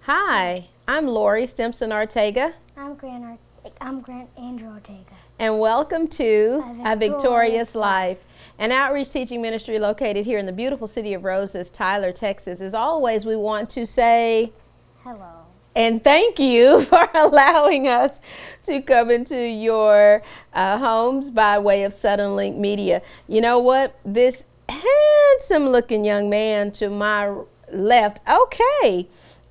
Hi, I'm Lori Stimson Ortega. I'm Grant Andrew Ortega. And welcome to A Victorious Life, an outreach teaching ministry located here in the beautiful city of Roses, Tyler, Texas. As always, we want to say hello and thank you for allowing us to come into your homes by way of Sudden Link Media. You know what? This handsome looking young man to my left,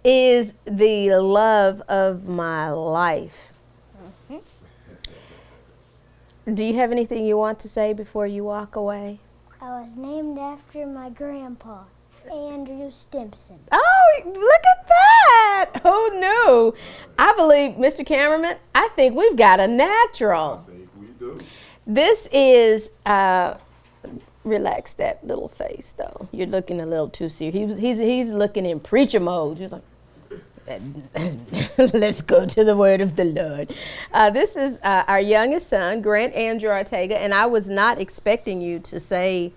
is the love of my life. Do you have anything you want to say before you walk away? I was named after my grandpa, Andrew Stimson. Oh, look at that! Who knew? I believe, Mr. Cameraman, I think we've got a natural. I think we do. This is, relax that little face though. You're looking a little too serious. He's looking in preacher mode. He's like, let's go to the word of the Lord. This is our youngest son, Grant Andrew Ortega, and I was not expecting you to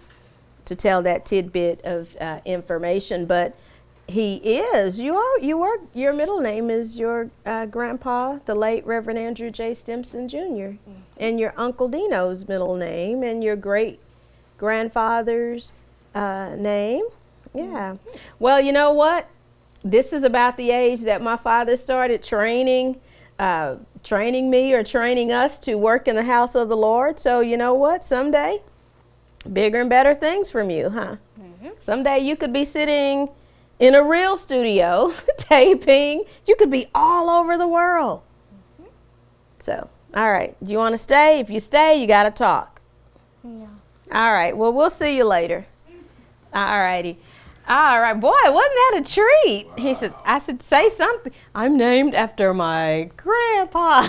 tell that tidbit of information, but he is. Your middle name is your grandpa, the late Reverend Andrew J. Stimson Jr., and your Uncle Dino's middle name, and your great grandfather's name. Yeah. Well, you know what? This is about the age that my father started training me or training us to work in the house of the Lord. So you know what? Someday, bigger and better things from you, huh? Someday you could be sitting in a real studio taping. You could be all over the world. So, all right. Do you want to stay? If you stay, you got to talk. No. All right. Well, we'll see you later. All righty. All right, boy, wasn't that a treat? Wow. I said, say something. I'm named after my grandpa.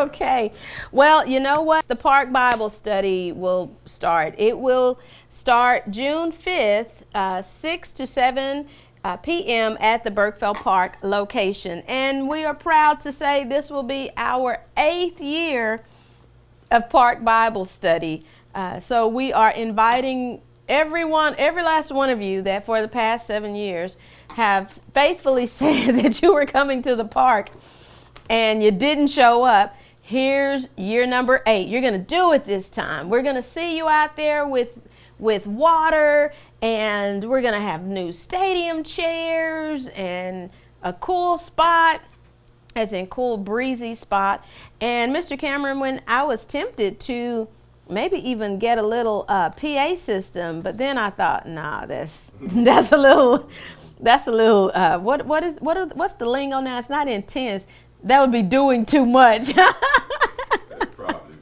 Okay. Well, you know what? The Park Bible Study will start. It will start June 5th, 6 to 7 p.m. at the Burkeville Park location. And we are proud to say this will be our 8th year of Park Bible Study. So we are inviting every last one of you that for the past 7 years have faithfully said that you were coming to the park and you didn't show up. Here's year number 8. You're going to do it this time. We're going to see you out there with water, and we're going to have new stadium chairs and a cool spot, as in cool breezy spot. And Mr. Cameron, when I was tempted to maybe even get a little PA system, but then I thought, nah, that's a little what's the lingo now? It's not intense. That would be doing too much. Probably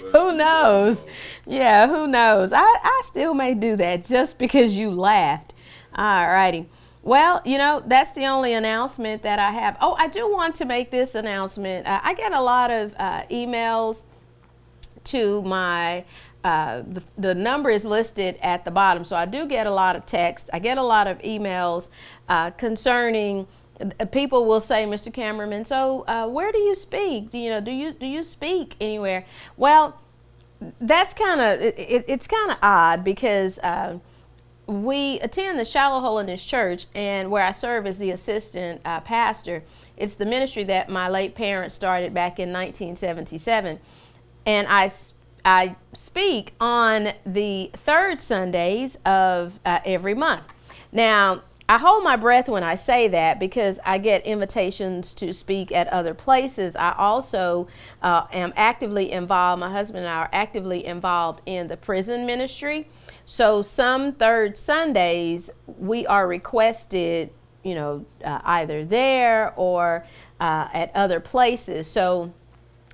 would. Who knows? Yeah, who knows? I still may do that just because you laughed. All righty. Well, you know, that's the only announcement that I have. Oh, I do want to make this announcement. I get a lot of emails to my the number is listed at the bottom, so I do get a lot of text. I get a lot of emails concerning people will say, Mr. Cameraman, so where do you speak? Do you speak anywhere? Well, that's kind of it's kind of odd because we attend the Shallow Holiness Church, and where I serve as the assistant pastor. It's the ministry that my late parents started back in 1977. And I speak on the third Sundays of every month. Now, I hold my breath when I say that because I get invitations to speak at other places. I also am actively involved, my husband and I are actively involved in the prison ministry. So some third Sundays we are requested, either there or at other places. So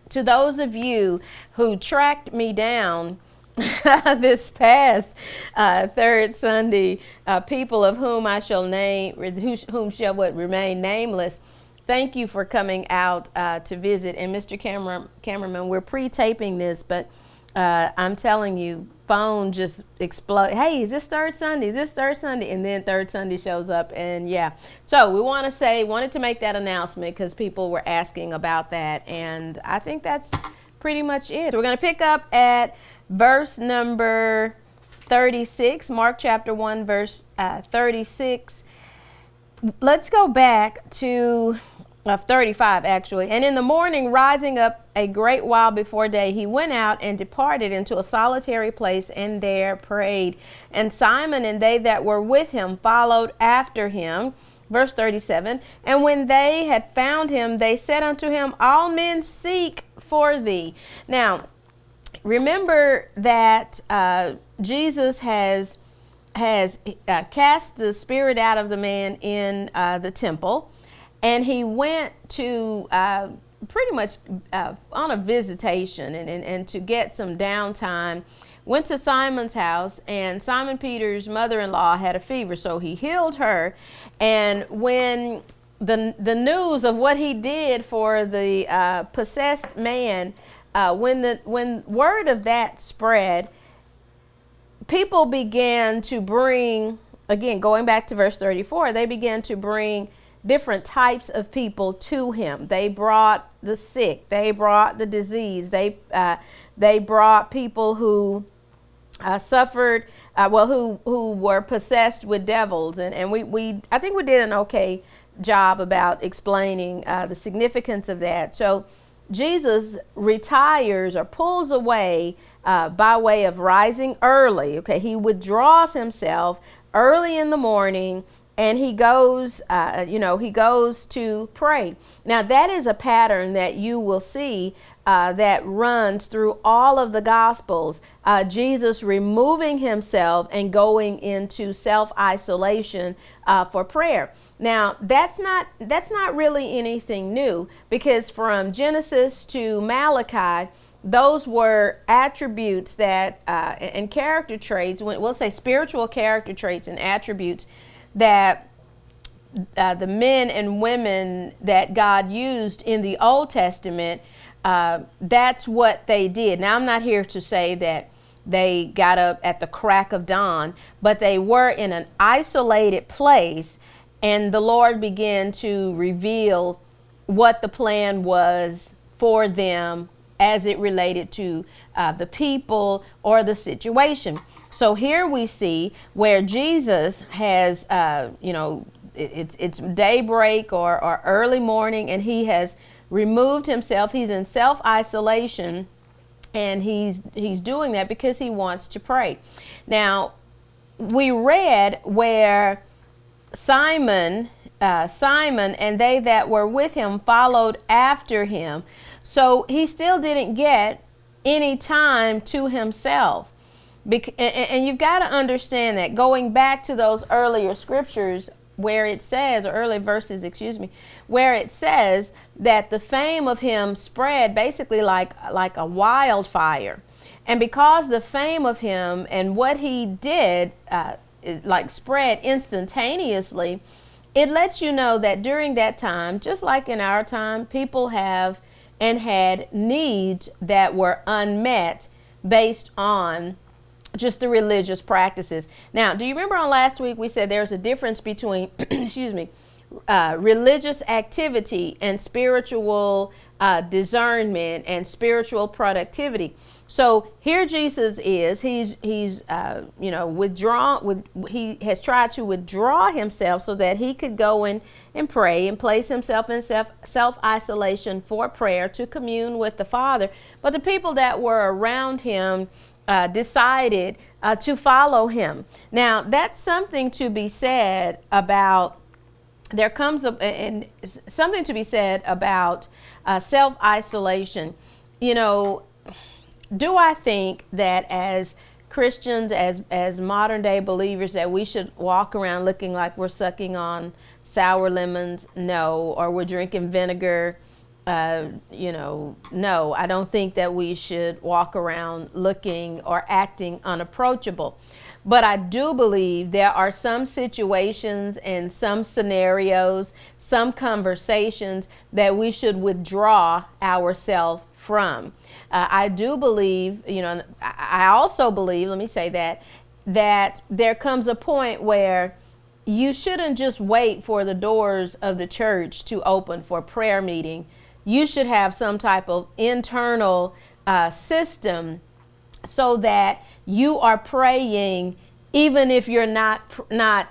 to those of you who tracked me down this past third Sunday, people of whom I shall name, whom shall remain nameless, thank you for coming out to visit. And Mr. Cameraman, we're pre-taping this, but I'm telling you, phone just explode. Hey, is this third Sunday? Is this third Sunday? And then third Sunday shows up, and yeah. So we wanted to make that announcement because people were asking about that, and I think that's pretty much it. So we're going to pick up at verse number 36, Mark chapter 1, verse 36. let's go back to 35 actually. And in the morning, rising up a great while before day, he went out and departed into a solitary place and there prayed. And Simon and they that were with him followed after him. Verse 37, and when they had found him, they said unto him, all men seek for thee. Now, remember that Jesus has cast the spirit out of the man in the temple, and he went to pretty much on a visitation and to get some downtime. Went to Simon's house, and Simon Peter's mother-in-law had a fever, so he healed her. And when the news of what he did for the possessed man, when word of that spread, people began to bring, again, going back to verse 34, they began to bring different types of people to him. They brought the sick, they brought the disease, they brought people who suffered, who were possessed with devils, and I think we did an okay job about explaining the significance of that. So Jesus retires or pulls away by way of rising early. Okay, he withdraws himself early in the morning, and he goes, he goes to pray. Now that is a pattern that you will see that runs through all of the Gospels. Jesus removing himself and going into self-isolation for prayer. Now that's not really anything new, because from Genesis to Malachi, those were attributes that and character traits. We'll say spiritual character traits and attributes that the men and women that God used in the Old Testament. That's what they did. Now, I'm not here to say that they got up at the crack of dawn, but they were in an isolated place, and the Lord began to reveal what the plan was for them as it related to the people or the situation. So here we see where Jesus has, it's daybreak or early morning, and he has removed himself. He's in self-isolation, and he's doing that because he wants to pray. Now, we read where Simon and they that were with him followed after him. So he still didn't get any time to himself. And you've got to understand that, going back to those earlier scriptures where it says, or early verses, where it says that the fame of him spread basically like a wildfire. And because the fame of him and what he did spread instantaneously, it lets you know that during that time, just like in our time, people have and had needs that were unmet based on just the religious practices. Now, do you remember on last week we said there's a difference between, religious activity and spiritual discernment and spiritual productivity? So here Jesus is, he's withdrawn, he has tried to withdraw himself so that he could go in and pray and place himself in self-isolation for prayer to commune with the Father. But the people that were around him decided to follow him. Now, that's something to be said about, something to be said about self-isolation. Do I think that as Christians, as modern day believers, that we should walk around looking like we're sucking on sour lemons? No. Or we're drinking vinegar? No. I don't think that we should walk around looking or acting unapproachable. But I do believe there are some situations and some scenarios, some conversations that we should withdraw ourselves from. I do believe, I also believe, let me say that there comes a point where you shouldn't just wait for the doors of the church to open for prayer meeting. You should have some type of internal system so that you are praying even if you're not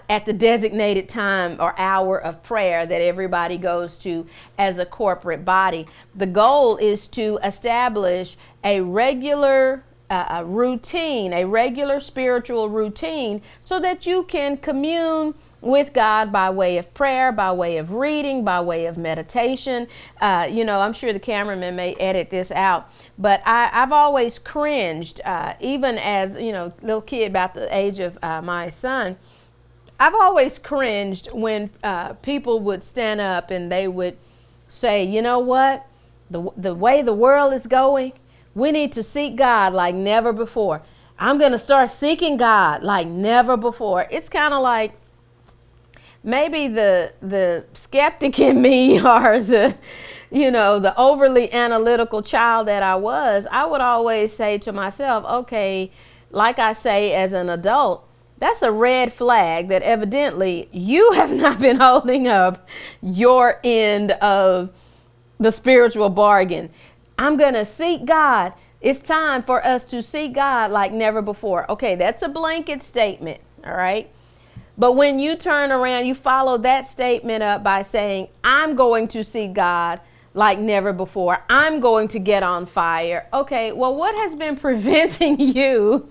at the designated time or hour of prayer that everybody goes to as a corporate body. The goal is to establish a regular routine, a regular spiritual routine, so that you can commune with God by way of prayer, by way of reading, by way of meditation. I'm sure the cameraman may edit this out, but I've always cringed, even as, little kid about the age of my son. I've always cringed when people would stand up and they would say, you know what, the way the world is going, we need to seek God like never before. I'm going to start seeking God like never before. It's kind of like, maybe the skeptic in me, or the overly analytical child that I would always say to myself, okay, like I say as an adult, that's a red flag that evidently you have not been holding up your end of the spiritual bargain. I'm going to seek God. It's time for us to seek God like never before. Okay, that's a blanket statement, all right? But when you turn around, you follow that statement up by saying, I'm going to see God like never before. I'm going to get on fire. Okay, well, what has been preventing you?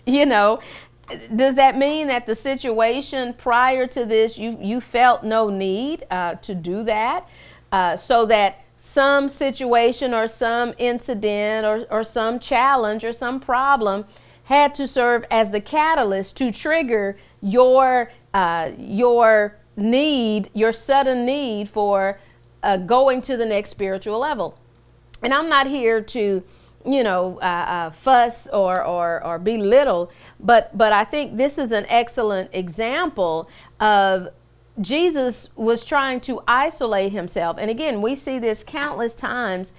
Does that mean that the situation prior to this, you felt no need to do that? So that some situation or some incident or some challenge or some problem had to serve as the catalyst to trigger your need, your sudden need for going to the next spiritual level. And I'm not here to, fuss or belittle, but I think this is an excellent example of Jesus was trying to isolate himself. And again, we see this countless times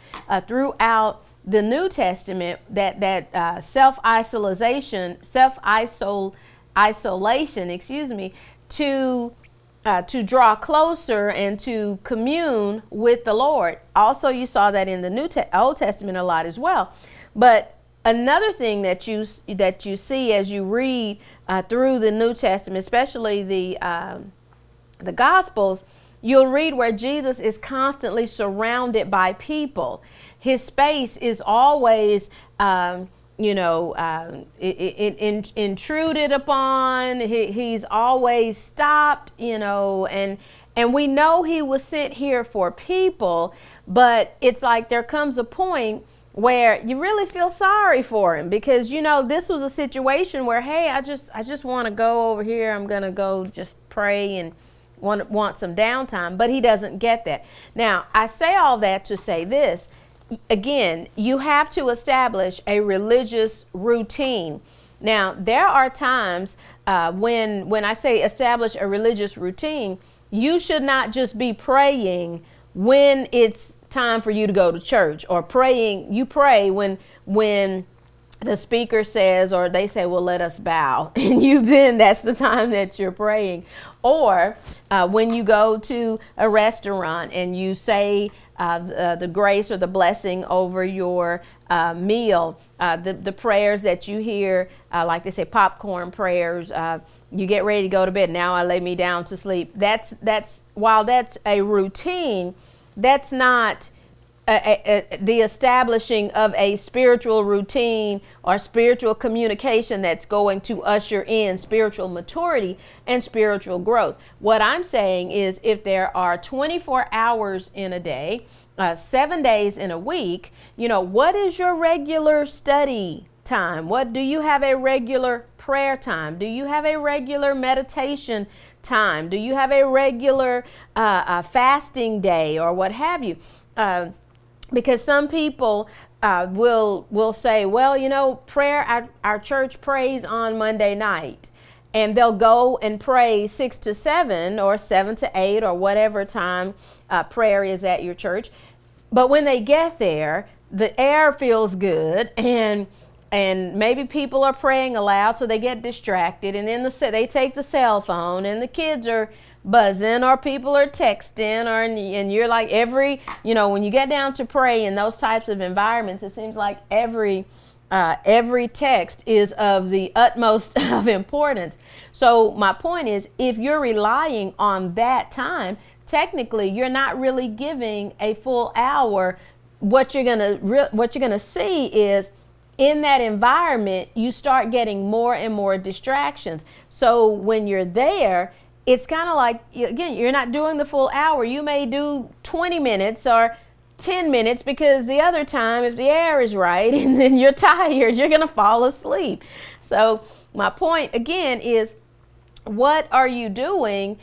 throughout the New Testament, that self-isolation, to draw closer and to commune with the Lord. Also, you saw that in the Old Testament a lot as well. But another thing that you see as you read through the New Testament, especially the Gospels, you'll read where Jesus is constantly surrounded by people. His space is always intruded upon. He's always stopped, and we know he was sent here for people, but it's like there comes a point where you really feel sorry for him, because this was a situation where, hey, I just want to go over here. I'm gonna go just pray and want some downtime, but he doesn't get that. Now, I say all that to say this. Again, you have to establish a religious routine. Now, there are times when I say establish a religious routine, you should not just be praying when it's time for you to go to church, or you pray when the speaker says, or they say, well, let us bow. And then that's the time that you're praying. Or when you go to a restaurant and you say the grace or the blessing over your meal, the prayers that you hear, like they say, popcorn prayers, you get ready to go to bed. Now I lay me down to sleep. While that's a routine, that's not the establishing of a spiritual routine or spiritual communication that's going to usher in spiritual maturity and spiritual growth. What I'm saying is, if there are 24 hours in a day, 7 days in a week, what is your regular study time? What do you have a regular prayer time? Do you have a regular meditation time? Do you have a regular fasting day, or what have you? Because some people will say, well, prayer, our church prays on Monday night, and they'll go and pray 6 to 7 or 7 to 8 or whatever time prayer is at your church. But when they get there, the air feels good, and maybe people are praying aloud, so they get distracted, and then they take the cell phone, and the kids are buzzing, or people are texting, and you're like, when you get down to pray in those types of environments, it seems like every Every text is of the utmost of importance. So my point is, if you're relying on that time, technically you're not really giving a full hour. What you're gonna see is, in that environment, you start getting more and more distractions. So when you're there, it's kind of like, again, you're not doing the full hour. You may do 20 minutes or 10 minutes, because the other time, if the air is right and then you're tired, you're going to fall asleep. So my point again is, what are you doing?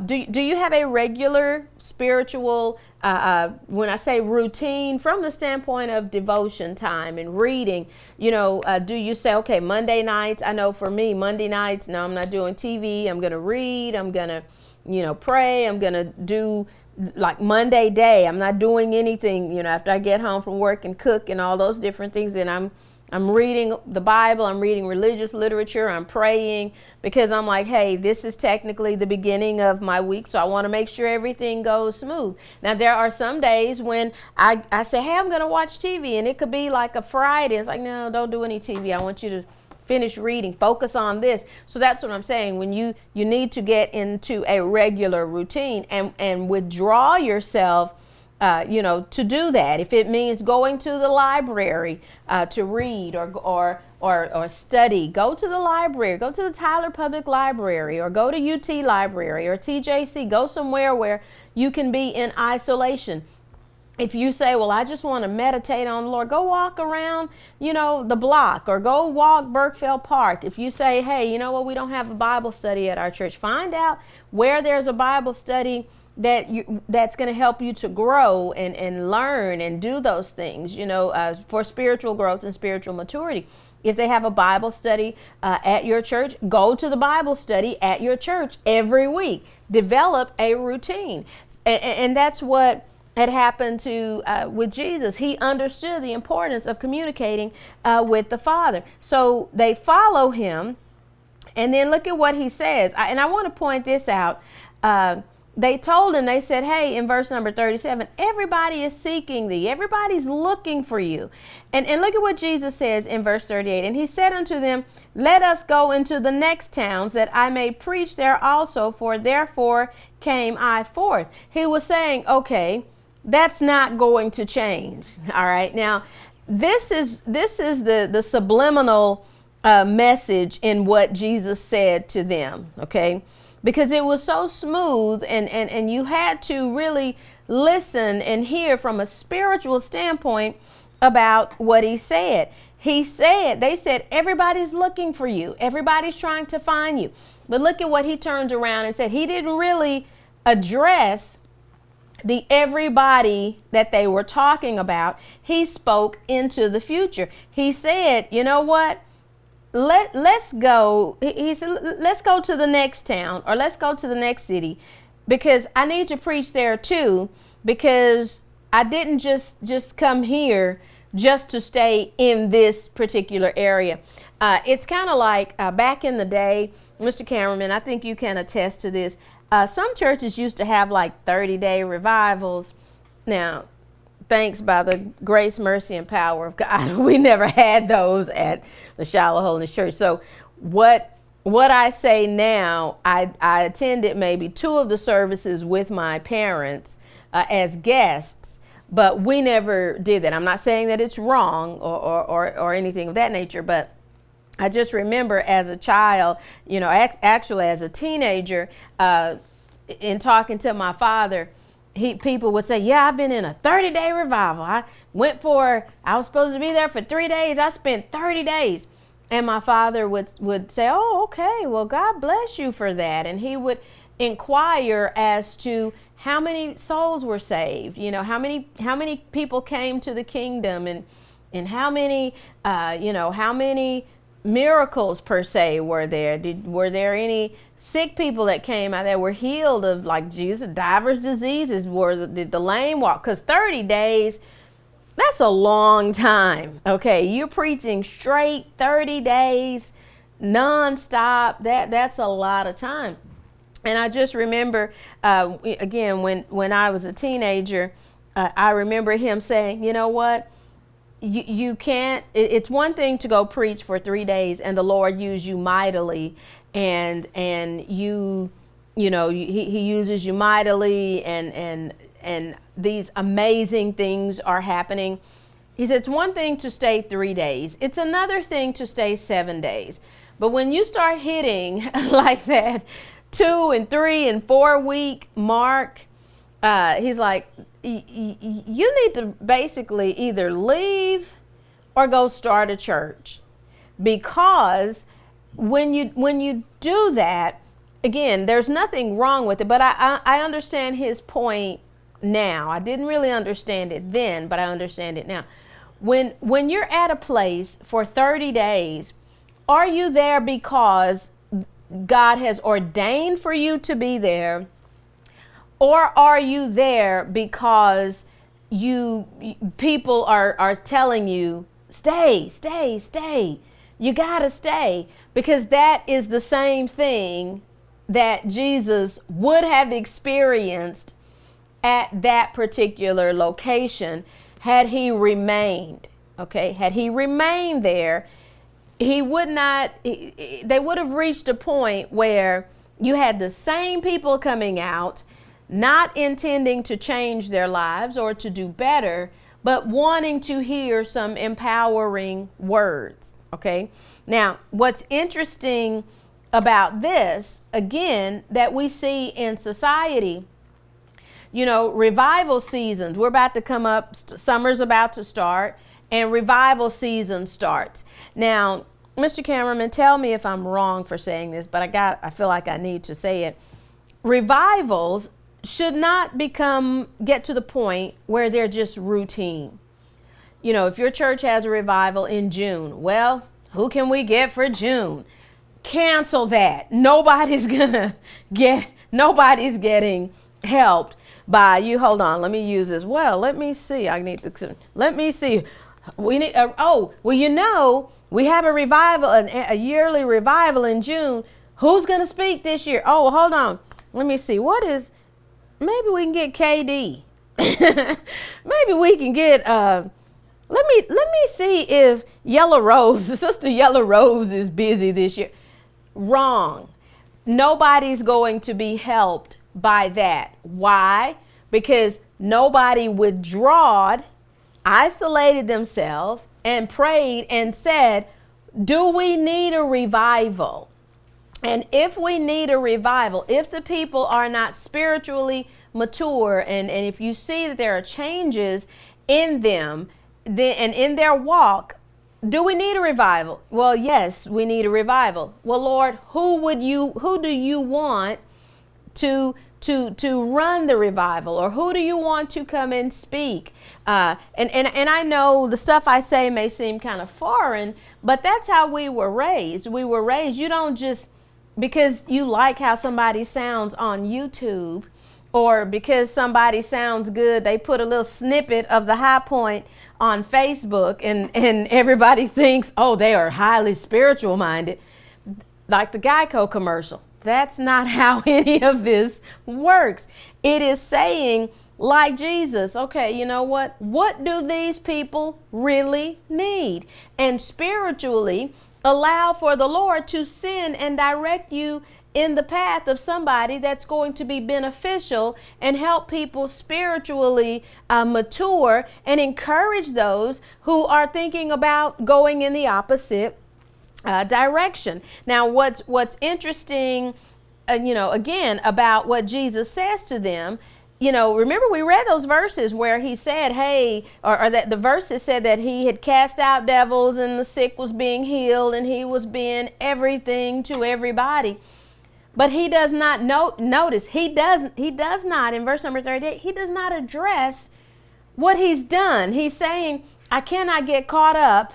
Do you have a regular spiritual, when I say routine, from the standpoint of devotion time and reading, do you say, okay, Monday nights, I know for me, Monday nights, no, I'm not doing TV. I'm going to read. I'm going to, pray. I'm going to do, like, Monday day, I'm not doing anything, after I get home from work and cook and all those different things. And I'm reading the Bible, I'm reading religious literature, I'm praying, because I'm like, hey, this is technically the beginning of my week, so I want to make sure everything goes smooth. Now, there are some days when I say, hey, I'm going to watch TV, and it could be like a Friday. It's like, no, don't do any TV. I want you to finish reading, focus on this. So that's what I'm saying. When you need to get into a regular routine and withdraw yourself, to do that. If it means going to the library to read or study, go to the library, go to the Tyler Public Library, or go to UT Library or TJC. Go somewhere where you can be in isolation. If you say, well, I just want to meditate on the Lord, go walk around, the block, or go walk Burkeville Park. If you say, hey, you know what, we don't have a Bible study at our church, find out where there's a Bible study that's going to help you to grow and learn and do those things, for spiritual growth and spiritual maturity. If they have a Bible study at your church, go to the Bible study at your church every week. Develop a routine. And that's what had happened to with Jesus. He understood the importance of communicating with the Father. So they follow him, and then look at what he says. And I want to point this out. They told him, they said, hey, in verse number 37, everybody is seeking thee. Everybody's looking for you. And look at what Jesus says in verse 38. And he said unto them, let us go into the next towns, that I may preach there also, for therefore came I forth. He was saying, okay, that's not going to change. All right. Now, this is the subliminal message in what Jesus said to them. Okay. Because it was so smooth, and you had to really listen and hear from a spiritual standpoint about what he said. They said, everybody's looking for you. Everybody's trying to find you. But look at what he turned around and said. He didn't really address the everybody that they were talking about. He spoke into the future. He said, you know what? Let's go. He said, let's go to the next town, or let's go to the next city, because I need to preach there too, because I didn't just come here just to stay in this particular area. It's kind of like back in the day, Mr. Cameraman, I think you can attest to this. Some churches used to have like 30-day revivals. Now, thanks by the grace, mercy, and power of God, we never had those at the Shiloh Holiness Church. So what I say now, I attended maybe 2 of the services with my parents as guests, but we never did that. I'm not saying that it's wrong or anything of that nature, but I just remember as a child, actually as a teenager, in talking to my father, people would say, yeah, I've been in a 30-day revival. I was supposed to be there for 3 days. I spent 30 days. And my father would say, oh, okay, well, God bless you for that. And he would inquire as to how many souls were saved, how many people came to the kingdom, and how many miracles per se were there. Were there any sick people that came out that were healed of, like Jesus, divers diseases? Did the lame walk? Because 30 days, that's a long time. Okay, you're preaching straight 30 days, nonstop. That's a lot of time. And I just remember, again, when I was a teenager, I remember him saying, you know what? you can't, it's one thing to go preach for 3 days and the Lord use you mightily, and you know, he uses you mightily, and these amazing things are happening. He said it's one thing to stay 3 days. It's another thing to stay 7 days. But when you start hitting like that 2 and 3 and 4 week mark, he's like, you need to basically either leave or go start a church, because when you do that, again, there's nothing wrong with it. But I understand his point now. I didn't really understand it then, but I understand it now. When you're at a place for 30 days, are you there because God has ordained for you to be there? Or are you there because people are telling you, stay, stay, stay. You gotta stay, because that is the same thing that Jesus would have experienced at that particular location had he remained. Okay, had he remained there, they would have reached a point where you had the same people coming out, not intending to change their lives or to do better, but wanting to hear some empowering words. Okay. Now, what's interesting about this, again, that we see in society, you know, revival seasons, we're about to come up, summer's about to start, and revival season starts. Now, Mr. Cameraman, tell me if I'm wrong for saying this, but I feel like I need to say it. Revivals should not get to the point where they're just routine. You know, if your church has a revival in June, well, who can we get for June? Cancel that. Nobody's getting helped by you. Hold on, let me use this. Well, let me see. Let me see. We need, you know, we have a revival, a yearly revival in June. Who's going to speak this year? Oh, hold on. Let me see. Maybe we can get KD. Maybe we can get, let me see if Yellow Rose, Sister Yellow Rose is busy this year. Wrong. Nobody's going to be helped by that. Why? Because nobody withdrawed, isolated themselves, and prayed and said, do we need a revival? And if we need a revival, if the people are not spiritually mature, and if you see that there are changes in them and in their walk, do we need a revival? Well, yes, we need a revival. Well, Lord, who do you want to run the revival, or who do you want to come and speak? And I know the stuff I say may seem kind of foreign, but that's how we were raised. We were raised, you don't just, because you like how somebody sounds on YouTube, or because somebody sounds good, they put a little snippet of the high point on Facebook, and everybody thinks, oh, they are highly spiritual minded, like the Geico commercial. That's not how any of this works. It is saying, like Jesus, okay, you know what? What do these people really need? And spiritually, allow for the Lord to send and direct you in the path of somebody that's going to be beneficial and help people spiritually mature, and encourage those who are thinking about going in the opposite direction. Now, what's interesting, again, about what Jesus says to them, remember we read those verses where he said, hey, or that the verses said that he had cast out devils and the sick was being healed and he was being everything to everybody. But he does not notice, he does not, in verse number 38, he does not address what he's done. He's saying, I cannot get caught up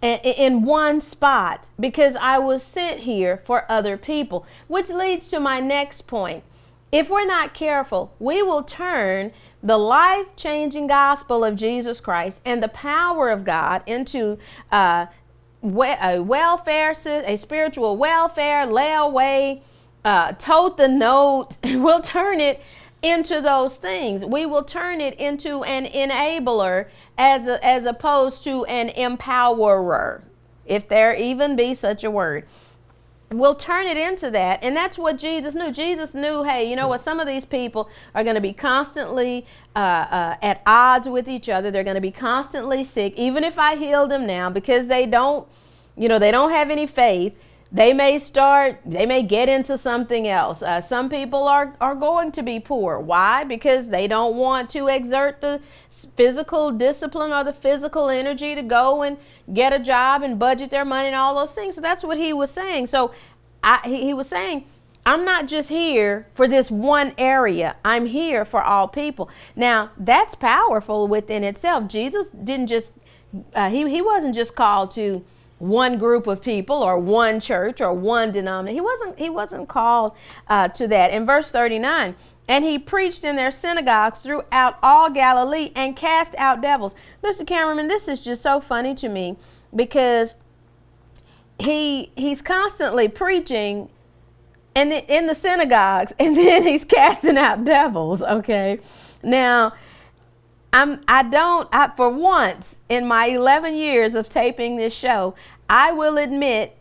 in one spot because I was sent here for other people, which leads to my next point. If we're not careful, we will turn the life-changing gospel of Jesus Christ and the power of God into a spiritual welfare, layaway, tote the note. We'll turn it into those things. We will turn it into an enabler as opposed to an empowerer, if there even be such a word. We'll turn it into that. And that's what Jesus knew. Jesus knew, hey, you know what? Some of these people are going to be constantly at odds with each other. They're going to be constantly sick. Even if I heal them now, because they don't have any faith, they may get into something else. Some people are going to be poor. Why? Because they don't want to exert the physical discipline or the physical energy to go and get a job and budget their money and all those things. So that's what he was saying. So he was saying, I'm not just here for this one area. I'm here for all people. Now, that's powerful within itself. Jesus didn't just, he wasn't just called to one group of people or one church or one denomination. He wasn't called to that. In verse 39, and he preached in their synagogues throughout all Galilee and cast out devils. Mr. Cameraman, this is just so funny to me because he's constantly preaching and in the synagogues, and then he's casting out devils. Okay, now for once in my 11 years of taping this show, I will admit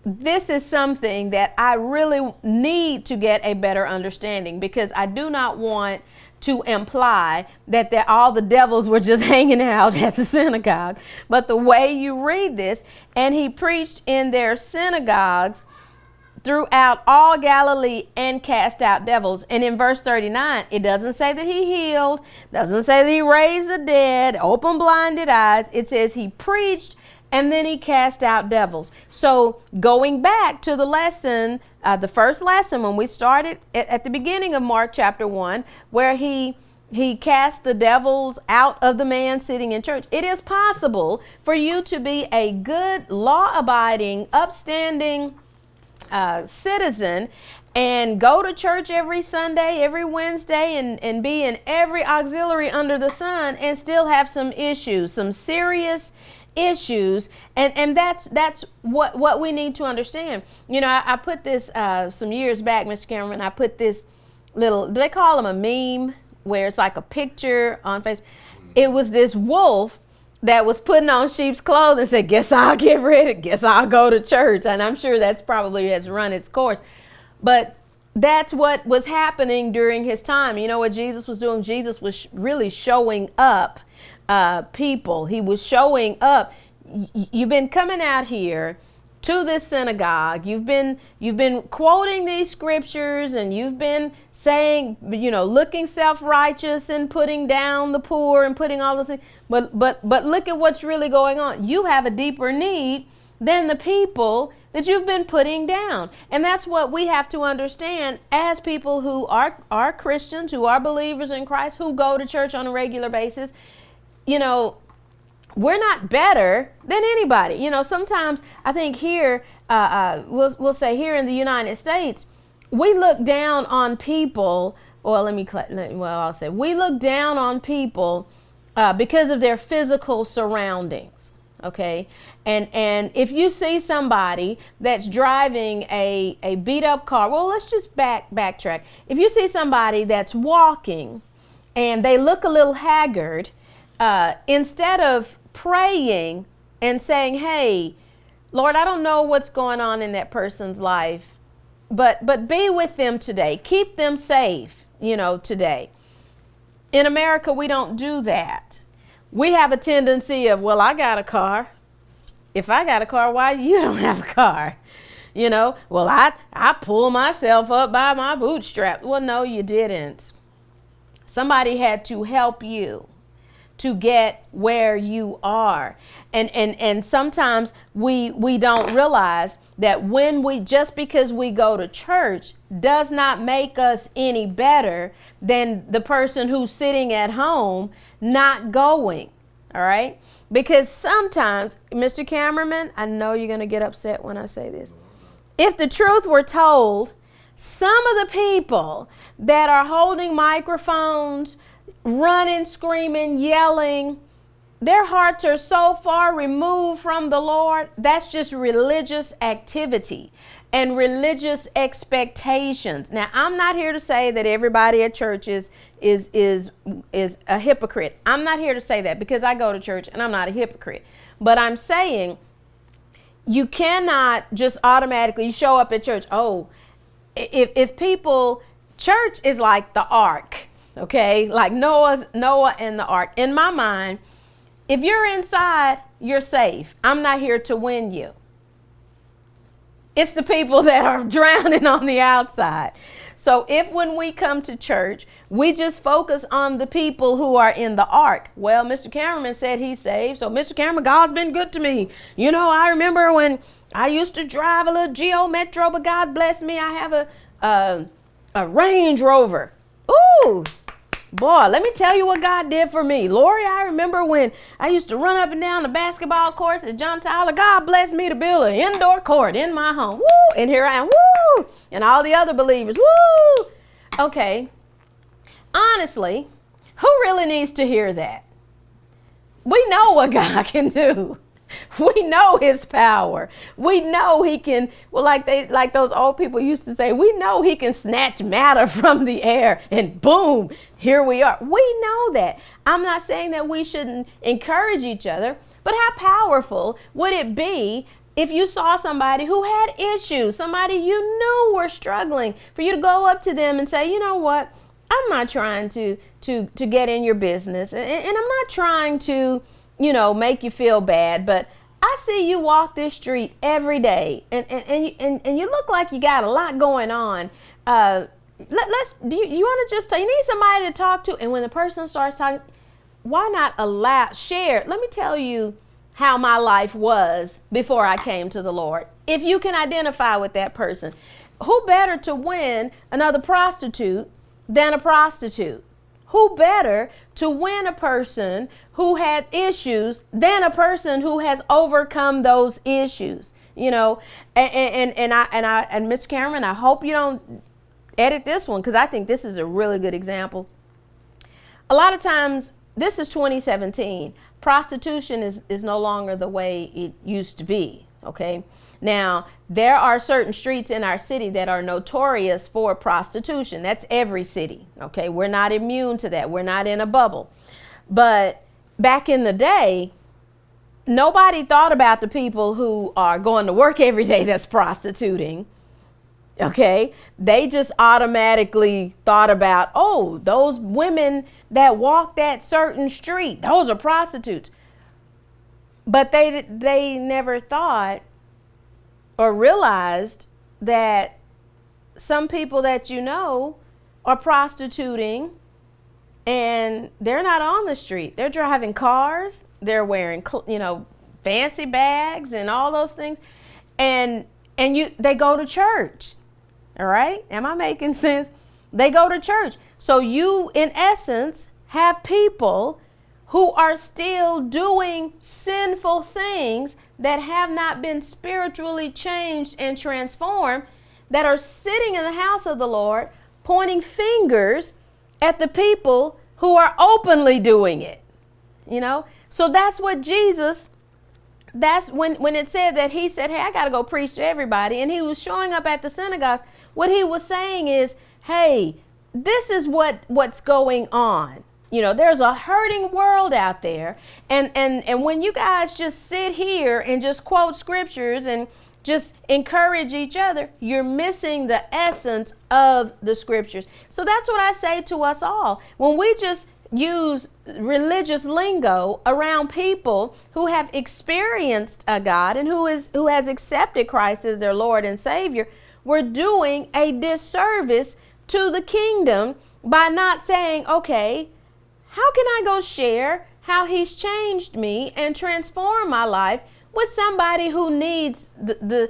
this is something that I really need to get a better understanding, because I do not want to imply that all the devils were just hanging out at the synagogue. But the way you read this, and he preached in their synagogues throughout all Galilee and cast out devils. And in verse 39, it doesn't say that he healed, doesn't say that he raised the dead, opened blinded eyes. It says he preached and then he cast out devils. So going back to the lesson, the first lesson when we started at the beginning of Mark chapter 1, where he cast the devils out of the man sitting in church. It is possible for you to be a good, law-abiding, upstanding citizen and go to church every Sunday, every Wednesday, and be in every auxiliary under the sun and still have some issues, some serious issues. And that's what we need to understand. You know, I put this some years back, Mr. Cameron, I put this little, do they call them a meme, where it's like a picture on Facebook. It was this wolf that was putting on sheep's clothes and said, guess I'll get ready, guess I'll go to church. And I'm sure that's probably has run its course. But that's what was happening during his time. You know what Jesus was doing? Jesus was really showing up people. He was showing up. You've been coming out here to this synagogue. You've been quoting these scriptures, and you've been saying, you know, looking self-righteous and putting down the poor and putting all those things. But look at what's really going on. You have a deeper need than the people that you've been putting down. And that's what we have to understand as people who are Christians, who are believers in Christ, who go to church on a regular basis. You know, we're not better than anybody. You know, sometimes I think here, we'll say here in the United States, we look down on people, I'll say we look down on people because of their physical surroundings, okay? And if you see somebody that's driving a beat up car, well, let's just backtrack. If you see somebody that's walking and they look a little haggard, instead of praying and saying, hey, Lord, I don't know what's going on in that person's life, but be with them today. Keep them safe, you know, today. In America, we don't do that. We have a tendency of, well, I got a car. If I got a car, why you don't have a car? You know, well, I pull myself up by my bootstrap. Well, no, you didn't. Somebody had to help you to get where you are. And sometimes we don't realize that just because we go to church does not make us any better than the person who's sitting at home not going. All right? Because sometimes, Mr. Cameraman, I know you're going to get upset when I say this. If the truth were told, some of the people that are holding microphones, running, screaming, yelling, their hearts are so far removed from the Lord. That's just religious activity. and religious expectations. Now, I'm not here to say that everybody at church is a hypocrite. I'm not here to say that, because I go to church and I'm not a hypocrite. But I'm saying you cannot just automatically show up at church. Oh, if people, church is like the ark, okay? Like Noah and the ark. In my mind, if you're inside, you're safe. I'm not here to win you. It's the people that are drowning on the outside. So if when we come to church, we just focus on the people who are in the ark. Well, Mr. Cameron said he's saved. So Mr. Cameron, God's been good to me. You know, I remember when I used to drive a little Geo Metro, but God bless me, I have a Range Rover. Ooh, boy, let me tell you what God did for me. Lori, I remember when I used to run up and down the basketball courts at John Tyler. God blessed me to build an indoor court in my home. Woo! And here I am. Woo! And all the other believers. Woo! Okay. Honestly, who really needs to hear that? We know what God can do. We know his power. We know he can, well, like those old people used to say, we know he can snatch matter from the air and boom, here we are. We know that. I'm not saying that we shouldn't encourage each other, but how powerful would it be if you saw somebody who had issues, somebody you knew were struggling, for you to go up to them and say, you know what, I'm not trying to get in your business, and I'm not trying to, you know, make you feel bad, but I see you walk this street every day, and you look like you got a lot going on. You want to just you need somebody to talk to, and when the person starts talking, why not share? Let me tell you how my life was before I came to the Lord. If you can identify with that person, who better to win another prostitute than a prostitute? Who better to win a person who had issues than a person who has overcome those issues? You know, and Mr. Cameron, I hope you don't edit this one, because I think this is a really good example. A lot of times, this is 2017. Prostitution is no longer the way it used to be. Okay. Now, there are certain streets in our city that are notorious for prostitution. That's every city. Okay. We're not immune to that. We're not in a bubble. But back in the day, nobody thought about the people who are going to work every day that's prostituting. Okay. They just automatically thought about, oh, those women that walk that certain street, those are prostitutes. But they never thought or realized that some people that you know are prostituting, and they're not on the street. They're driving cars. They're wearing, you know, fancy bags and all those things. And they go to church. All right? Am I making sense? They go to church. So you, in essence, have people who are still doing sinful things that have not been spiritually changed and transformed, that are sitting in the house of the Lord, pointing fingers at the people who are openly doing it. You know? So that's what Jesus, that's when it said that he said, hey, I got to go preach to everybody. And he was showing up at the synagogues. What he was saying is, hey, this is what's going on. You know, there's a hurting world out there. And when you guys just sit here and just quote scriptures and just encourage each other, you're missing the essence of the scriptures. So that's what I say to us all. When we just use religious lingo around people who have experienced a God and who has accepted Christ as their Lord and Savior, we're doing a disservice to the kingdom by not saying, okay, how can I go share how he's changed me and transformed my life with somebody who needs the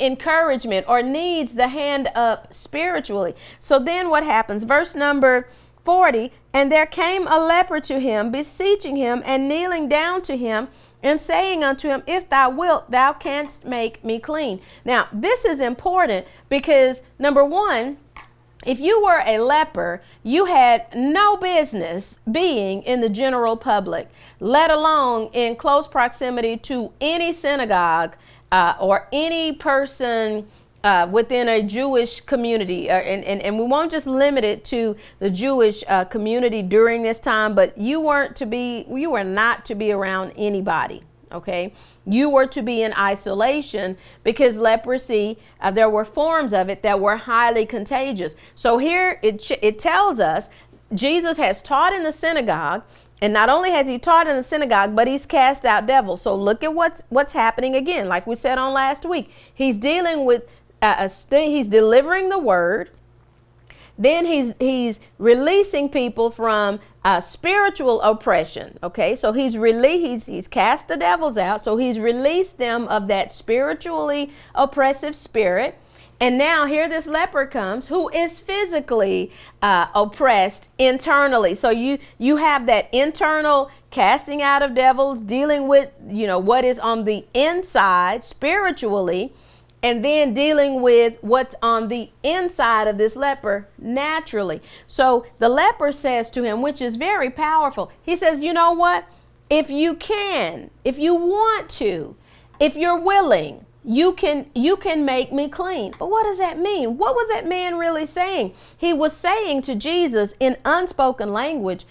encouragement or needs the hand up spiritually? So then what happens? Verse number 40, and there came a leper to him, beseeching him and kneeling down to him and saying unto him, if thou wilt, thou canst make me clean. Now, this is important because, number one, if you were a leper, you had no business being in the general public, let alone in close proximity to any synagogue or any person within a Jewish community, and we won't just limit it to the Jewish community during this time, but you were not to be around anybody. Okay, you were to be in isolation because leprosy, there were forms of it that were highly contagious. So here it tells us Jesus has taught in the synagogue, and not only has he taught in the synagogue, but he's cast out devils. So look at what's happening again. Like we said on last week, he's dealing with he's delivering the word. Then he's releasing people from spiritual oppression. Okay, so he's cast the devils out. So he's released them of that spiritually oppressive spirit. And now here this leper comes who is physically oppressed internally. So you have that internal casting out of devils, dealing with what is on the inside spiritually, and then dealing with what's on the inside of this leper naturally. So the leper says to him, which is very powerful, he says, you know what? If you can, if you want to, if you're willing, you can make me clean. But what does that mean? What was that man really saying? He was saying to Jesus in unspoken language,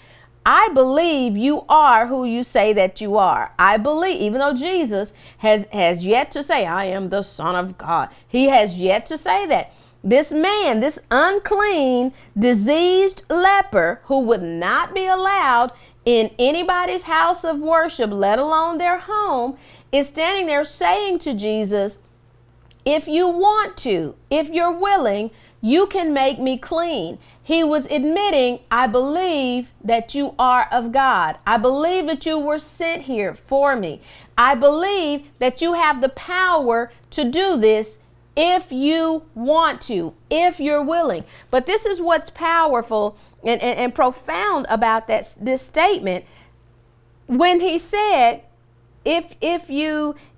I believe you are who you say that you are. I believe, even though Jesus has yet to say, I am the Son of God. He has yet to say that. This man, this unclean, diseased leper who would not be allowed in anybody's house of worship, let alone their home, is standing there saying to Jesus, if you want to, if you're willing, you can make me clean. He was admitting, I believe that you are of God. I believe that you were sent here for me. I believe that you have the power to do this if you want to, if you're willing. But this is what's powerful and profound about this statement. When he said, it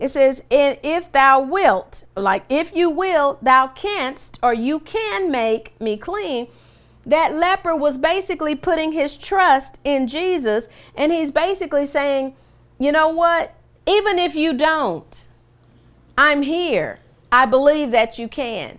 says, if thou wilt, like if you will, thou canst, or you can make me clean. That leper was basically putting his trust in Jesus, and he's basically saying, you know what? Even if you don't, I'm here. I believe that you can.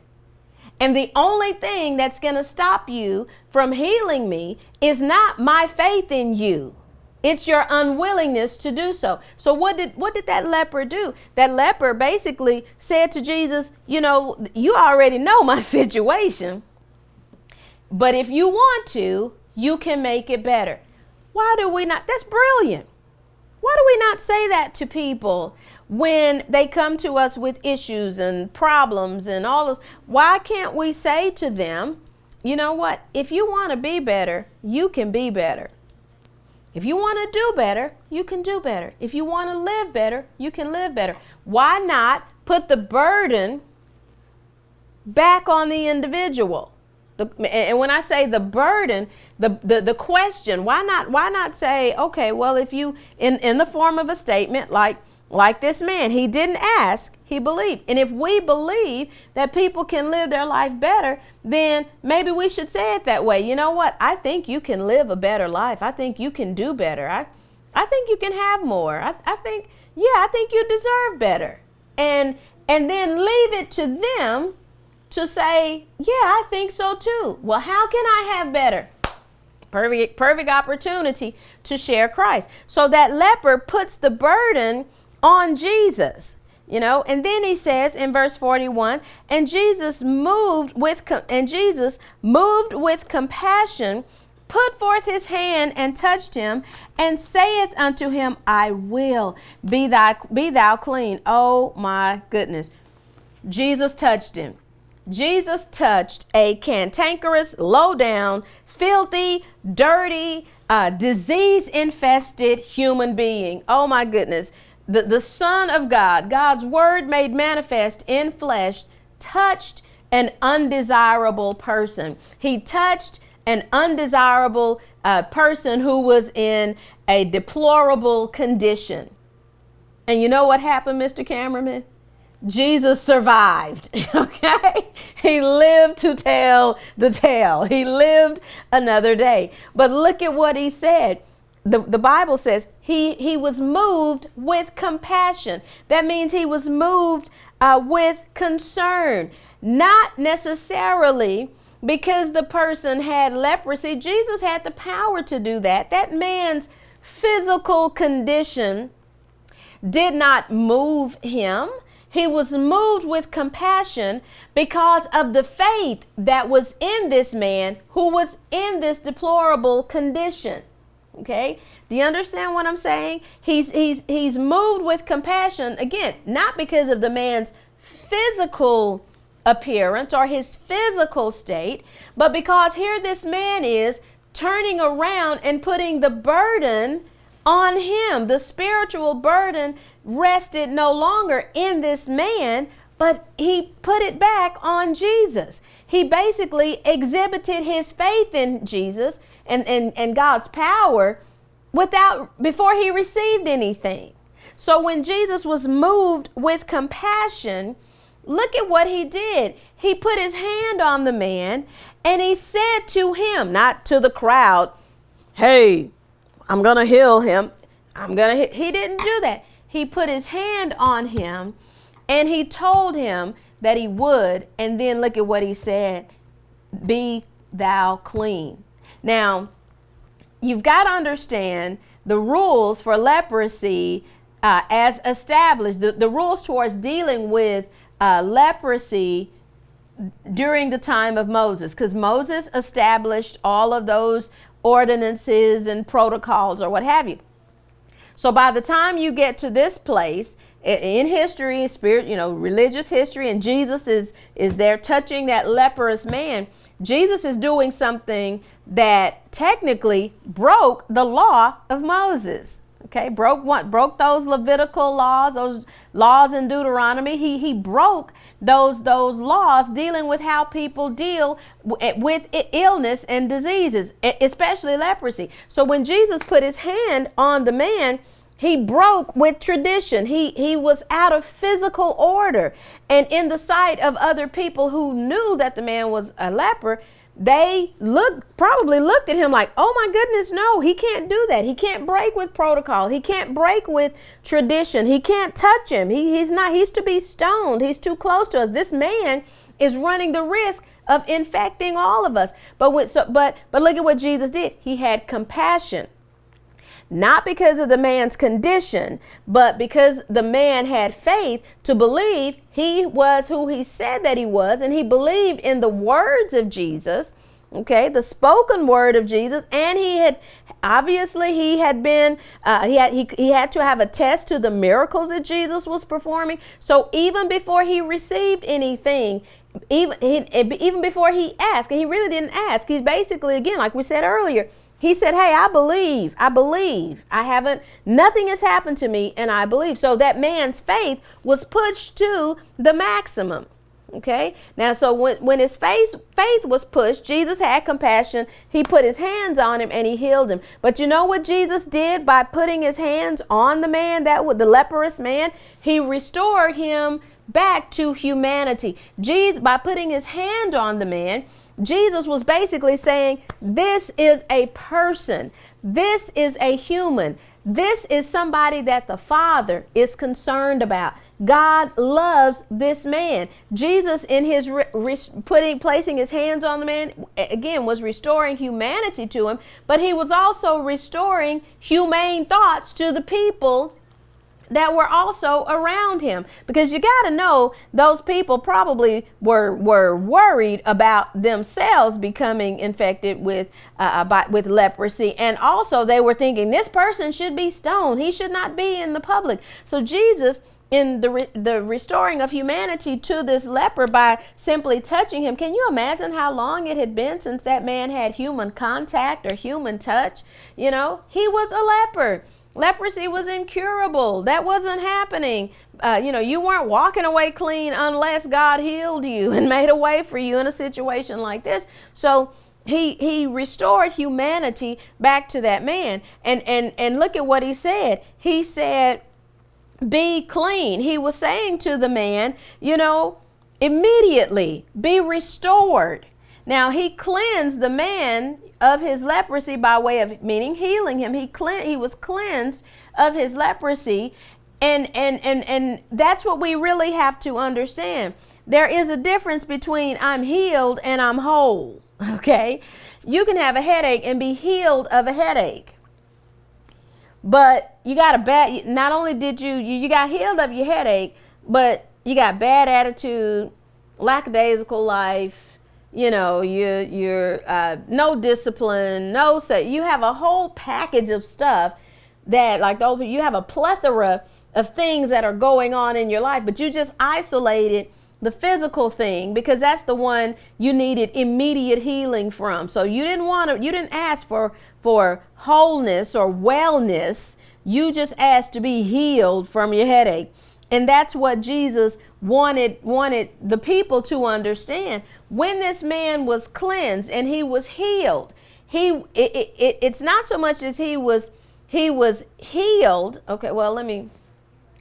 And the only thing that's going to stop you from healing me is not my faith in you. It's your unwillingness to do so. So what did that leper do? That leper basically said to Jesus, you already know my situation, but if you want to, you can make it better. Why do we not? That's brilliant. Why do we not say that to people when they come to us with issues and problems and all those? Why can't we say to them, you know what? If you want to be better, you can be better. If you want to do better, you can do better. If you want to live better, you can live better. Why not put the burden back on the individual? And when I say the burden, the question, why not say, okay, well, if you, in the form of a statement like this man, he didn't ask, he believed. And if we believe that people can live their life better, then maybe we should say it that way. You know what? I think you can live a better life. I think you can do better. I think you can have more. I think you deserve better. And then leave it to them to say, yeah, I think so too. Well, how can I have better? Perfect opportunity to share Christ. So that leper puts the burden on Jesus, and then he says in verse 41, and Jesus moved with compassion, put forth his hand and touched him, and saith unto him, I will, be thou clean. Oh my goodness. Jesus touched him. Jesus touched a cantankerous, low down, filthy, dirty, disease-infested human being. Oh my goodness. The Son of God, God's word made manifest in flesh, touched an undesirable person. He touched an undesirable person who was in a deplorable condition. And you know what happened, Mr. Cameraman? Jesus survived, okay? He lived to tell the tale. He lived another day. But look at what he said. The Bible says he was moved with compassion. That means he was moved with concern. not necessarily because the person had leprosy. Jesus had the power to do that. That man's physical condition did not move him. He was moved with compassion because of the faith that was in this man who was in this deplorable condition. Okay? Do you understand what I'm saying? He's moved with compassion, again, not because of the man's physical appearance or his physical state, but because here this man is turning around and putting the burden on him. The spiritual burden rested no longer in this man, but he put it back on Jesus. He basically exhibited his faith in Jesus and God's power before he received anything. So when Jesus was moved with compassion, look at what he did. He put his hand on the man and he said to him, not to the crowd, hey, I'm going to heal him. He didn't do that. He put his hand on him and he told him that he would. And then look at what he said, be thou clean. Now, you've got to understand the rules for leprosy as established, the rules towards dealing with leprosy during the time of Moses, because Moses established all of those ordinances and protocols or what have you. So by the time you get to this place in history, spirit, religious history, and Jesus is there touching that leprous man, Jesus is doing something that technically broke the law of Moses. Okay, broke those Levitical laws, those laws in Deuteronomy. He broke those laws dealing with how people deal with illness and diseases, especially leprosy. So when Jesus put his hand on the man, he broke with tradition. He was out of physical order. And in the sight of other people who knew that the man was a leper, they probably looked at him like, oh my goodness, no, he can't do that. He can't break with protocol. He can't break with tradition. He can't touch him. He's to be stoned. He's too close to us. This man is running the risk of infecting all of us. But look at what Jesus did. He had compassion. Not because of the man's condition, but because the man had faith to believe he was who he said that he was, and he believed in the words of Jesus, okay, the spoken word of Jesus, and he had to have a test to the miracles that Jesus was performing. So even before he received anything, even before he asked, and he really didn't ask, he's basically, again, like we said earlier, he said, hey, I believe, nothing has happened to me, and I believe. So that man's faith was pushed to the maximum. Okay. Now, so when his faith was pushed, Jesus had compassion. He put his hands on him and he healed him. But you know what Jesus did by putting his hands on the man, the leprous man? He restored him back to humanity. Jesus, by putting his hand on the man, Jesus was basically saying, this is a person. This is a human. This is somebody that the Father is concerned about. God loves this man. Jesus, in his placing his hands on the man, again, was restoring humanity to him, but he was also restoring humane thoughts to the people that were also around him, because you got to know those people probably were worried about themselves becoming infected with leprosy, and also they were thinking this person should be stoned. He should not be in the public. So Jesus, in the restoring of humanity to this leper by simply touching him, can you imagine how long it had been since that man had human contact or human touch? He was a leper. Leprosy was incurable. That wasn't happening. You weren't walking away clean unless God healed you and made a way for you in a situation like this. So he restored humanity back to that man. And look at what he said. He said, be clean. He was saying to the man, immediately be restored. Now he cleansed the man of his leprosy by way of, meaning healing him. He was cleansed of his leprosy. And that's what we really have to understand. there is a difference between I'm healed and I'm whole. Okay. You can have a headache and be healed of a headache. But you got a bad, not only did you got healed of your headache, but you got bad attitude, lackadaisical life, you're no discipline, you have a whole package of stuff that, like, you have a plethora of things that are going on in your life, but you just isolated the physical thing because that's the one you needed immediate healing from. So you didn't ask for wholeness or wellness. You just asked to be healed from your headache. And that's what Jesus wanted the people to understand. When this man was cleansed and he was healed, it's not so much as he was healed. Okay, well, let me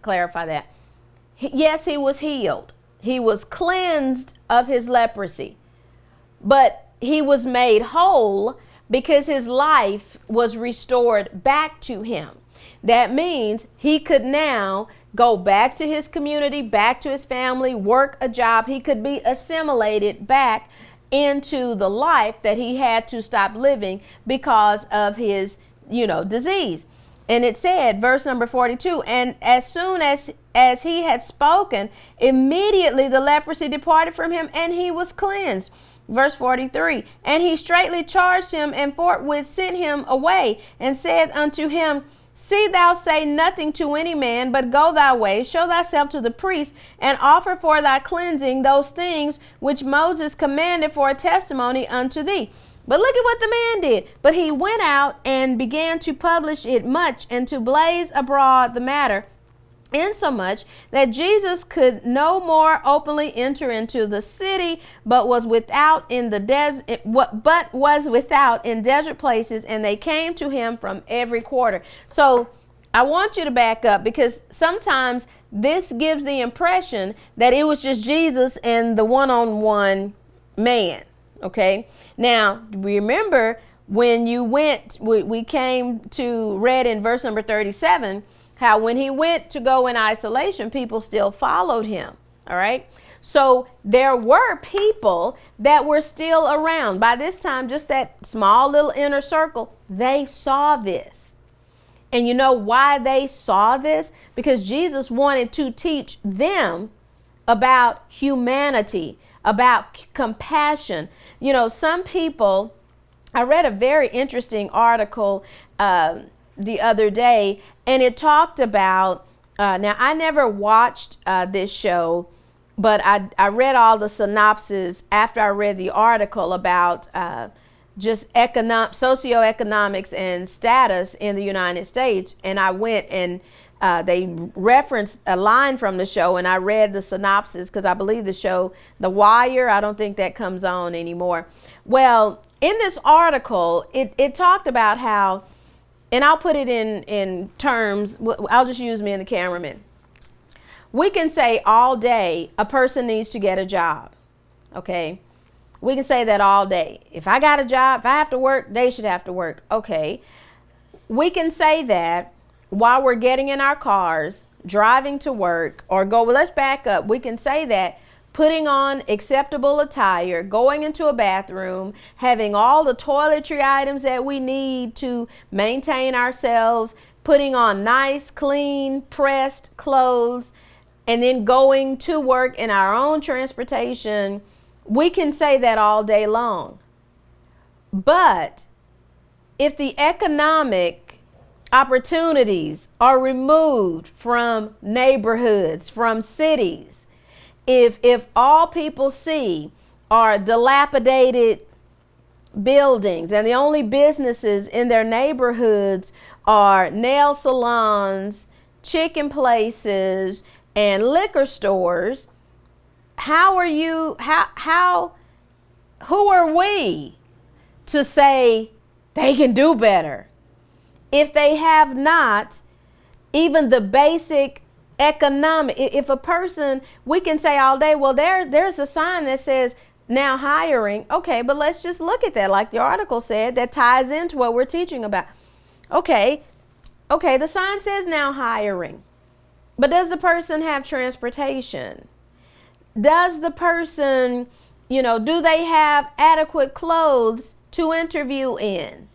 clarify that. Yes, he was healed. He was cleansed of his leprosy, but he was made whole because his life was restored back to him. That means he could now go back to his community, back to his family, work a job. He could be assimilated back into the life that he had to stop living because of his, disease. And it said, verse number 42, and as soon as he had spoken, immediately the leprosy departed from him and he was cleansed. Verse 43, and he straightly charged him and forthwith sent him away and said unto him, see thou say nothing to any man, but go thy way, show thyself to the priest, and offer for thy cleansing those things which Moses commanded for a testimony unto thee. But look at what the man did. But he went out and began to publish it much and to blaze abroad the matter, insomuch that Jesus could no more openly enter into the city, but was without in desert places, and they came to him from every quarter. So I want you to back up, because sometimes this gives the impression that it was just Jesus and the one-on-one man. Okay. Now remember, when you went, we came to read in verse number 37, how when he went to go in isolation, people still followed him. All right. So there were people that were still around. By this time, just that small little inner circle, they saw this. And you know why they saw this? Because Jesus wanted to teach them about humanity, about compassion. Some people, I read a very interesting article the other day, and it talked about, now I never watched this show, but I read all the synopsis after I read the article about just socioeconomics and status in the United States. And I went and they referenced a line from the show, and I read the synopsis because I believe the show, The Wire, I don't think that comes on anymore. Well, in this article, it talked about how, and I'll put it in terms, I'll just use me and the cameraman. We can say all day a person needs to get a job. Okay. We can say that all day. If I got a job, if I have to work, they should have to work. Okay. We can say that while we're getting in our cars, driving to work, or let's back up. We can say that putting on acceptable attire, going into a bathroom, having all the toiletry items that we need to maintain ourselves, putting on nice, clean, pressed clothes, and then going to work in our own transportation. We can say that all day long. But if the economic opportunities are removed from neighborhoods, from cities, if all people see are dilapidated buildings and the only businesses in their neighborhoods are nail salons, chicken places, and liquor stores, who are we to say they can do better if they have not even the basic economic? If a person, we can say all day, well, there's a sign that says now hiring. Okay, but let's just look at that. Like the article said, that ties into what we're teaching about. Okay, the sign says now hiring, but does the person have transportation? does the person, do they have adequate clothes to interview in?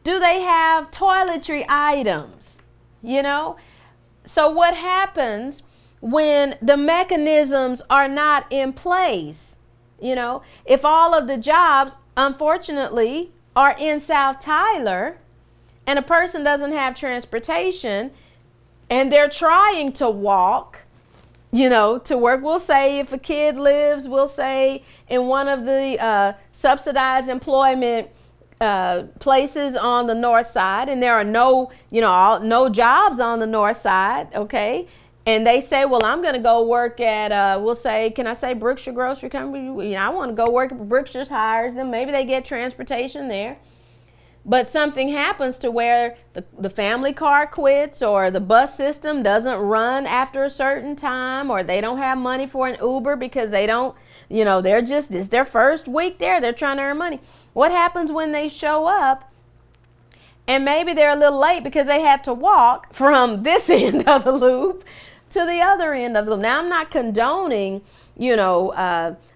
Do they have toiletry items? So what happens when the mechanisms are not in place? If all of the jobs, unfortunately, are in South Tyler and a person doesn't have transportation and they're trying to walk, to work. We'll say if a kid lives, we'll say in one of the subsidized employment places on the north side, and there are no jobs on the north side, okay? And they say, well, I'm going to go work at, we'll say, can I say Brookshire Grocery Company? I want to go work at Brookshire's hires them. Maybe they get transportation there. But something happens to where the family car quits, or the bus system doesn't run after a certain time, or they don't have money for an Uber because they don't, it's their first week there. They're trying to earn money. What happens when they show up and maybe they're a little late because they had to walk from this end of the loop to the other end of the loop? Now, I'm not condoning,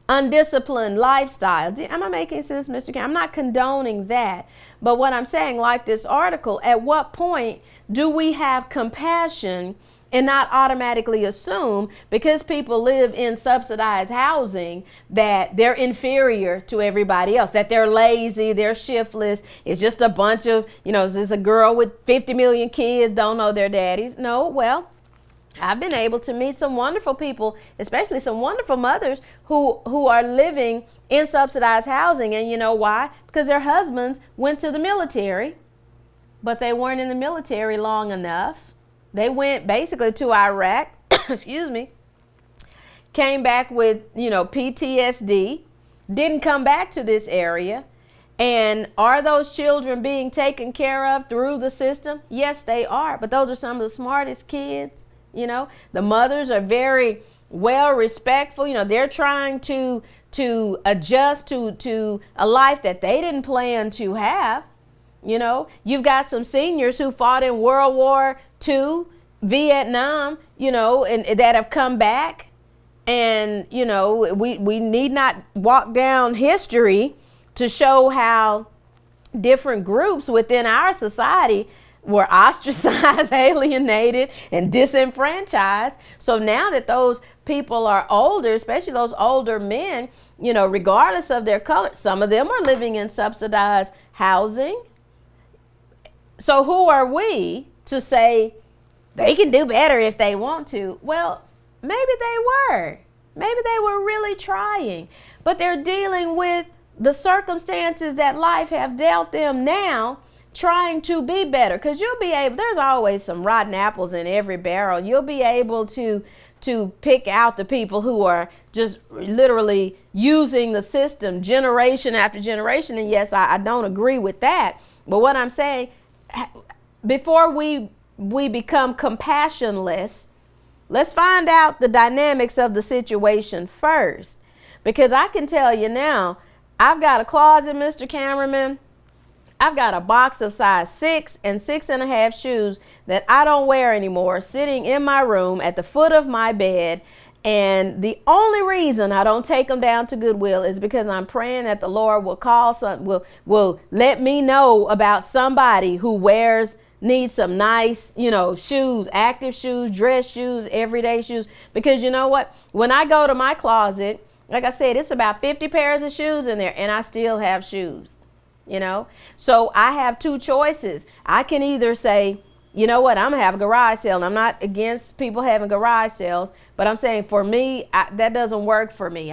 undisciplined lifestyle. Am I making sense, Mr. Cam? I'm not condoning that. But what I'm saying, like this article, at what point do we have compassion and not automatically assume because people live in subsidized housing that they're inferior to everybody else, that they're lazy, they're shiftless, it's just a bunch of, is this a girl with 50 million kids, don't know their daddies? No, well, I've been able to meet some wonderful people, especially some wonderful mothers who are living in subsidized housing. And you know why? Because their husbands went to the military, but they weren't in the military long enough. They went basically to Iraq, excuse me, came back with, PTSD, didn't come back to this area. And are those children being taken care of through the system? Yes, they are. But those are some of the smartest kids. The mothers are very well respectful. They're trying to adjust to a life that they didn't plan to have. You've got some seniors who fought in World War II, Vietnam, and that have come back. And, we need not walk down history to show how different groups within our society were ostracized, alienated, and disenfranchised. So now that those people are older, especially those older men, regardless of their color, some of them are living in subsidized housing. So who are we to say they can do better if they want to? Well, maybe they were. Maybe they were really trying, but they're dealing with the circumstances that life have dealt them now, trying to be better. Because there's always some rotten apples in every barrel. You'll be able to pick out the people who are just literally using the system generation after generation. And yes, I don't agree with that. But what I'm saying, before we become compassionless, let's find out the dynamics of the situation first. Because I can tell you now, I've got a closet, Mr. Cameraman. I've got a box of size 6 and 6.5 shoes that I don't wear anymore, sitting in my room at the foot of my bed. And the only reason I don't take them down to Goodwill is because I'm praying that the Lord will let me know about somebody who needs some nice, shoes, active shoes, dress shoes, everyday shoes. Because you know what? When I go to my closet, like I said, it's about 50 pairs of shoes in there, and I still have shoes, So I have two choices. I can either say, you know what, I'm going to have a garage sale. And I'm not against people having garage sales, but I'm saying for me, that doesn't work for me.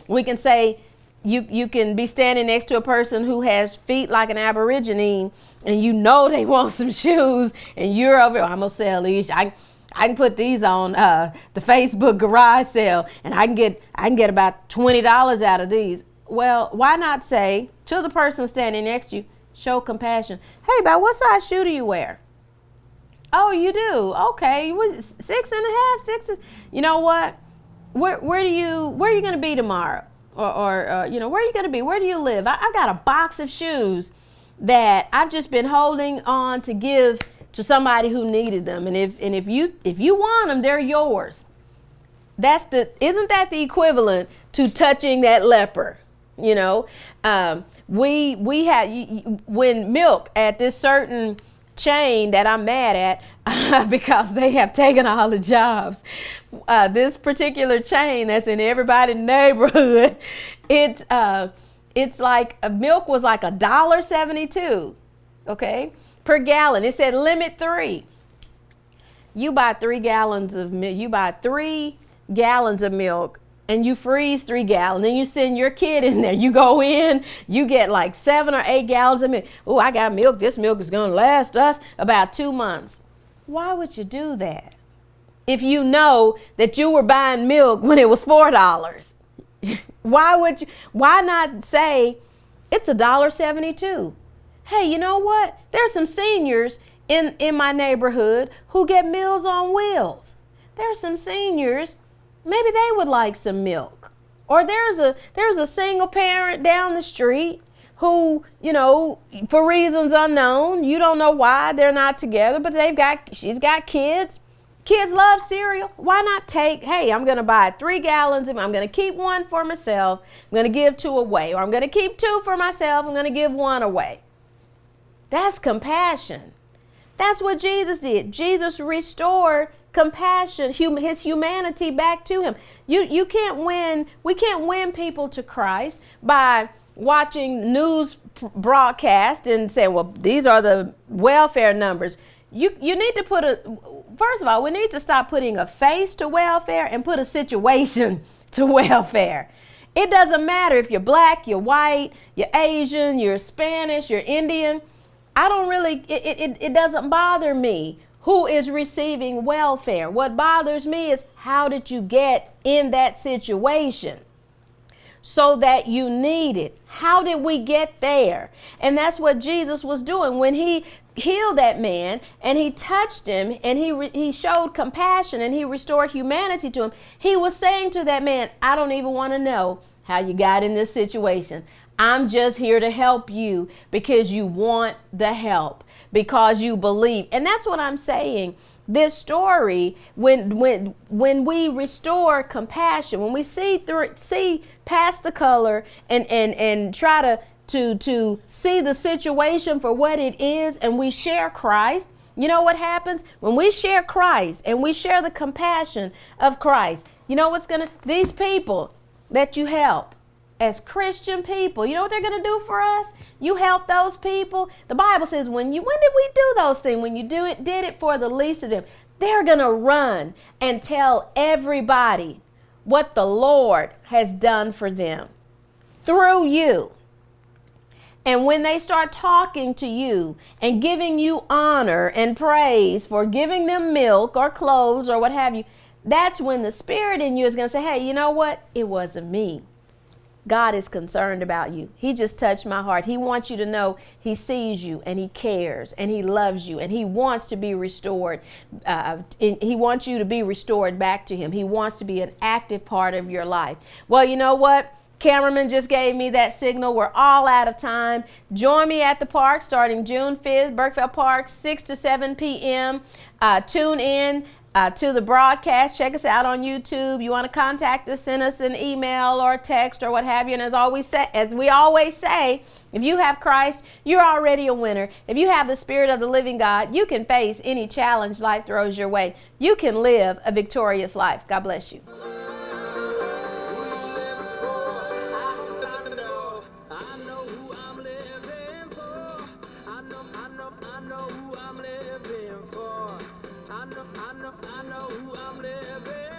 We can say you can be standing next to a person who has feet like an Aborigine, and they want some shoes, and you're over, I'm going to sell these. I can put these on the Facebook garage sale, and I can get about $20 out of these. Well, why not say to the person standing next to you, show compassion. Hey, about what size shoe do you wear? Oh, you do? Okay. 6.5, 6. You know what? Where are you going to be tomorrow? Or where are you going to be? Where do you live? I've got a box of shoes that I've just been holding on to give to somebody who needed them. And if you want them, they're yours. Isn't that the equivalent to touching that leper? You know, we had when milk at this certain chain that I'm mad at because they have taken all the jobs. This particular chain that's in everybody's neighborhood, it's like milk was like $1.72, okay, per gallon. It said limit 3. You buy 3 gallons of milk. You buy 3 gallons of milk and you freeze 3 gallons. Then you send your kid in there. You go in, you get like 7 or 8 gallons of milk. Oh, I got milk. This milk is going to last us about 2 months. Why would you do that? If you know that you were buying milk when it was $4. Why not say it's $1.72? Hey, you know what? There's some seniors in my neighborhood who get Meals on Wheels. There's some seniors, maybe they would like some milk. Or there's a single parent down the street who, you know, for reasons unknown, you don't know why they're not together, but she's got kids. Kids love cereal. Why not hey, I'm going to buy 3 gallons and I'm going to keep 1 for myself. I'm going to give 2 away. Or I'm going to keep 2 for myself. I'm going to give 1 away. That's compassion. That's what Jesus did. Jesus restored compassion, his humanity back to him. We can't win people to Christ by watching news broadcast and saying, well, these are the welfare numbers. You need to first of all, we need to stop putting a face to welfare and put a situation to welfare. It doesn't matter if you're black, you're white, you're Asian, you're Spanish, you're Indian. It doesn't bother me who is receiving welfare. What bothers me is how did you get in that situation so that you need it? How did we get there? And that's what Jesus was doing when he healed that man and he touched him and he showed compassion and he restored humanity to him. He was saying to that man, I don't even want to know how you got in this situation. I'm just here to help you because you want the help, because you believe. And that's what I'm saying. This story, when we restore compassion, when we see past the color and try to see the situation for what it is, and we share Christ, you know what happens? When we share Christ and we share the compassion of Christ, you know these people that you help, as Christian people, you know what they're going to do for us? You help those people. The Bible says when did we do those things? When you did it for the least of them, they're going to run and tell everybody what the Lord has done for them through you. And when they start talking to you and giving you honor and praise for giving them milk or clothes or what have you, that's when the Spirit in you is going to say, hey, you know what? It wasn't me. God is concerned about you. He just touched my heart. He wants you to know he sees you and he cares and he loves you and he wants to be restored. He wants you to be restored back to him. He wants to be an active part of your life. Well, you know what? Cameraman just gave me that signal. We're all out of time. Join me at the park starting June 5th, Burkeville Park, 6 to 7 p.m. Tune in to the broadcast. Check us out on YouTube. You want to contact us, send us an email or text or what have you. And as we always say, if you have Christ, you're already a winner. If you have the Spirit of the living God, you can face any challenge life throws your way. You can live a victorious life. God bless you. I know who I'm living